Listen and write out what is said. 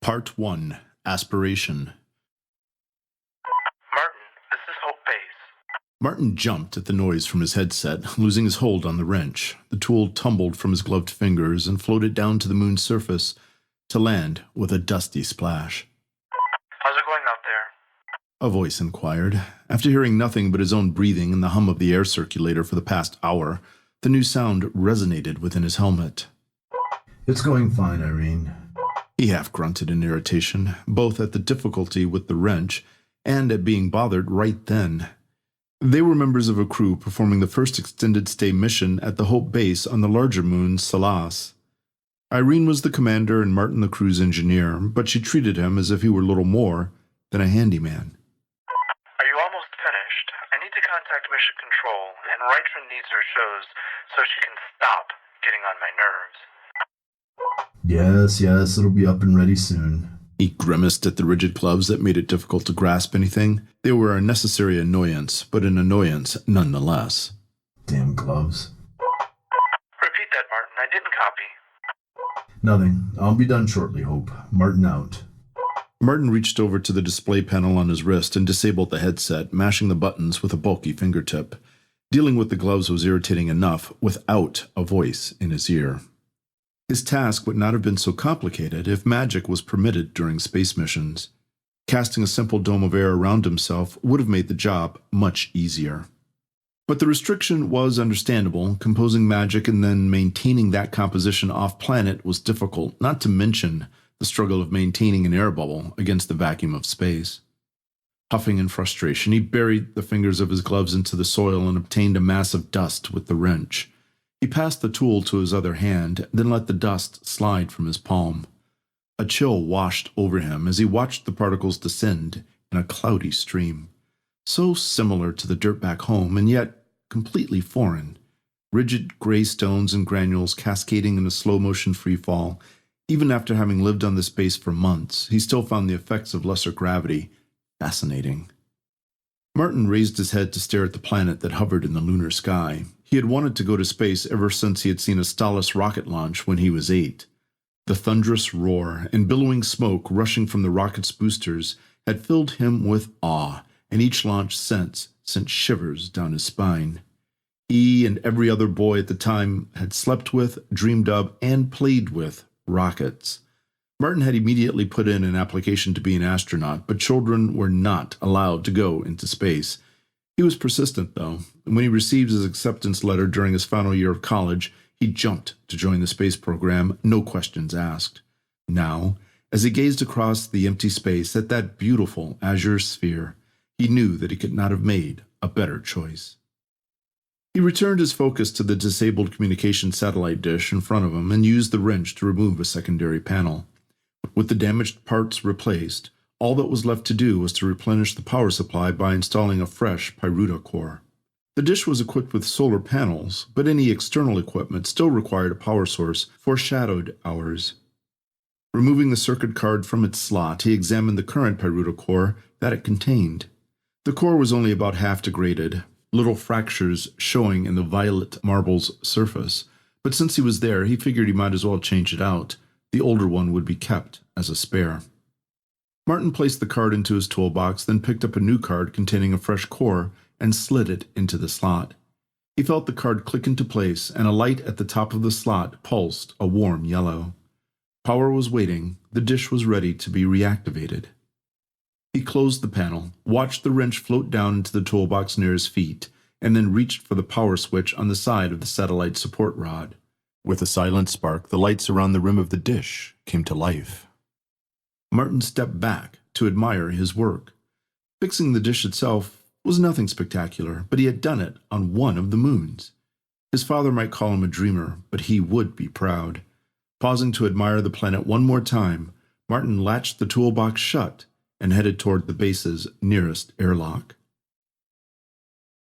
Part 1. Aspiration. Martin, this is Hope Base. Martin jumped at the noise from his headset, losing his hold on the wrench. The tool tumbled from his gloved fingers and floated down to the moon's surface to land with a dusty splash. How's it going out there? A voice inquired. After hearing nothing but his own breathing and the hum of the air circulator for the past hour, the new sound resonated within his helmet. It's going fine, Irene. He half grunted in irritation, both at the difficulty with the wrench and at being bothered right then. They were members of a crew performing the first extended stay mission at the Hope Base on the larger moon, Salas. Irene was the commander and Martin the crew's engineer, but she treated him as if he were little more than a handyman. Are you almost finished? I need to contact Mission Control, and Reitman needs her shows so she can stop getting on my nerves. Yes, it'll be up and ready soon. He grimaced at the rigid gloves that made it difficult to grasp anything. They were a necessary annoyance, but an annoyance nonetheless. Damn gloves. Repeat that, Martin. I didn't copy. Nothing. I'll be done shortly, Hope. Martin out. Martin reached over to the display panel on his wrist and disabled the headset, mashing the buttons with a bulky fingertip. Dealing with the gloves was irritating enough without a voice in his ear. His task would not have been so complicated if magic was permitted during space missions. Casting a simple dome of air around himself would have made the job much easier. But the restriction was understandable. Composing magic and then maintaining that composition off-planet was difficult, not to mention the struggle of maintaining an air bubble against the vacuum of space. Huffing in frustration, he buried the fingers of his gloves into the soil and obtained a mass of dust with the wrench. He passed the tool to his other hand, then let the dust slide from his palm. A chill washed over him as he watched the particles descend in a cloudy stream. So similar to the dirt back home, and yet completely foreign. Rigid gray stones and granules cascading in a slow-motion freefall. Even after having lived on this base for months, he still found the effects of lesser gravity fascinating. Martin raised his head to stare at the planet that hovered in the lunar sky. He had wanted to go to space ever since he had seen a Stalis rocket launch when he was 8. The thunderous roar and billowing smoke rushing from the rocket's boosters had filled him with awe, and each launch since sent shivers down his spine. He and every other boy at the time had slept with, dreamed of, and played with rockets. Martin had immediately put in an application to be an astronaut, but children were not allowed to go into space. He was persistent, though, and when he received his acceptance letter during his final year of college, he jumped to join the space program, no questions asked. Now, as he gazed across the empty space at that beautiful azure sphere, he knew that he could not have made a better choice. He returned his focus to the disabled communication satellite dish in front of him and used the wrench to remove a secondary panel. With the damaged parts replaced, all that was left to do was to replenish the power supply by installing a fresh Pyruta core. The dish was equipped with solar panels, but any external equipment still required a power source for shadowed hours. Removing the circuit card from its slot, he examined the current Pyruta core that it contained. The core was only about half degraded, little fractures showing in the violet marble's surface, but since he was there, he figured he might as well change it out. The older one would be kept as a spare. Martin placed the card into his toolbox, then picked up a new card containing a fresh core and slid it into the slot. He felt the card click into place, and a light at the top of the slot pulsed a warm yellow. Power was waiting. The dish was ready to be reactivated. He closed the panel, watched the wrench float down into the toolbox near his feet, and then reached for the power switch on the side of the satellite support rod. With a silent spark, the lights around the rim of the dish came to life. Martin stepped back to admire his work. Fixing the dish itself was nothing spectacular, but he had done it on one of the moons. His father might call him a dreamer, but he would be proud. Pausing to admire the planet one more time, Martin latched the toolbox shut and headed toward the base's nearest airlock.